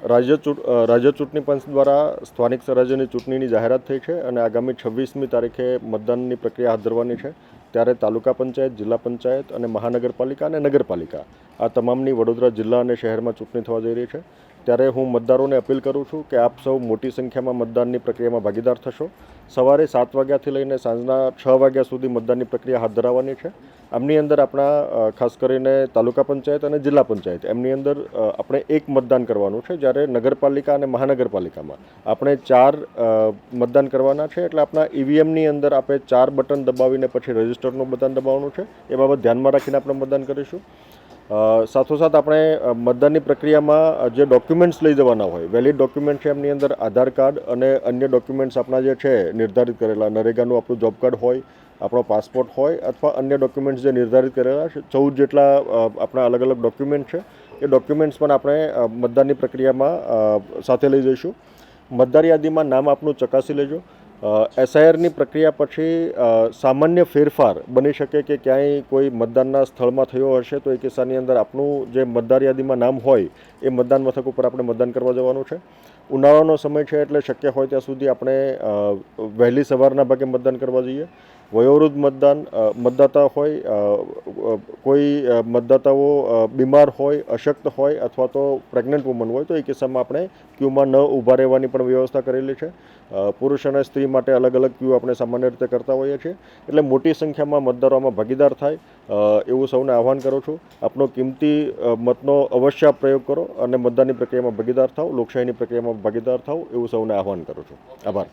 રાજ્ય ચૂંટણી પંચ દ્વારા સ્થાનિક સ્વરાજ્યની ચૂંટણીની જાહેરાત થઈ છે અને આગામી 26મી તારીખે મતદાનની પ્રક્રિયા હાથ ધરવાની છે. ત્યારે તાલુકા પંચાયત, જિલ્લા પંચાયત અને મહાનગરપાલિકા અને નગરપાલિકા આ તમામની વડોદરા જિલ્લા અને શહેરમાં ચૂંટણી થવા જઈ રહી છે. ત્યારે હું મતદારોને અપીલ કરું છું કે આપ સૌ મોટી સંખ્યામાં મતદાનની પ્રક્રિયામાં ભાગીદાર થશો. સવારે 7 વાગ્યાથી લઈને સાંજના 6 વાગ્યા સુધી મતદાનની પ્રક્રિયા હાથ ધરાવવાની છે. આમની અંદર આપણા ખાસ કરીને તાલુકા પંચાયત અને જિલ્લા પંચાયત એમની અંદર આપણે એક મતદાન કરવાનું છે, જ્યારે નગરપાલિકા અને મહાનગરપાલિકામાં આપણે 4 મતદાન કરવાના છે. એટલે આપણા ઈવીએમની અંદર આપણે 4 બટન દબાવીને પછી રજિસ્ટરનું બટન દબાવવાનું છે. એ બાબત ધ્યાનમાં રાખીને આપણે મતદાન કરીશું. સાથોસાથ આપણે મતદાનની પ્રક્રિયામાં જે ડોક્યુમેન્ટ્સ લઈ જવાના હોય, વેલિડ ડોક્યુમેન્ટ છે, એમની અંદર આધાર કાર્ડ અને અન્ય ડોક્યુમેન્ટ્સ આપણા જે છે નિર્ધારિત કરેલા, નરેગાનું આપણું જોબ કાર્ડ હોય, આપણો પાસપોર્ટ હોય અથવા અન્ય ડોક્યુમેન્ટ્સ જે નિર્ધારિત કરેલા છે, 14 જેટલા આપણા અલગ અલગ ડોક્યુમેન્ટ છે, એ ડોક્યુમેન્ટ્સ પણ આપણે મતદાનની પ્રક્રિયામાં સાથે લઈ જઈશું. મતદાર યાદીમાં નામ આપનું ચકાસી લેજો. એસઆઈઆરની પ્રક્રિયા પછી સામાન્ય ફેરફાર બની શકે કે ક્યાંય કોઈ મતદાનના સ્થળમાં થયો હશે, તો એ કિસ્સાની અંદર આપણું જે મતદાર યાદીમાં નામ હોય એ મતદાન મથક ઉપર આપણે મતદાન કરવા જવાનું છે. ઉનાળાનો સમય છે એટલે શક્ય હોય ત્યાં સુધી આપણે વહેલી સવારના ભાગે મતદાન કરવા જઈએ. વયોવૃદ્ધ મતદાતા હોય, કોઈ મતદાતાઓ બીમાર હોય, અશક્ત હોય અથવા તો પ્રેગ્નન્ટ વુમન હોય, તો એ કિસ્સામાં આપણે ક્યુમાં ન ઊભા રહેવાની પણ વ્યવસ્થા કરેલી છે. પુરુષ અને સ્ત્રી માટે અલગ અલગ ક્યુ આપણે સામાન્ય રીતે કરતા હોઈએ છીએ. એટલે મોટી સંખ્યામાં મતદારોમાં ભાગીદાર થાય એવું સૌને આહવાન કરું છું. આપનો કિંમતી મતનો અવશ્ય પ્રયોગ કરો અને મતદાનની પ્રક્રિયામાં ભાગીદાર થાવ, લોકશાહીની પ્રક્રિયામાં ભાગીદાર થાવ એવું સૌને આહવાન કરું છું. આભાર.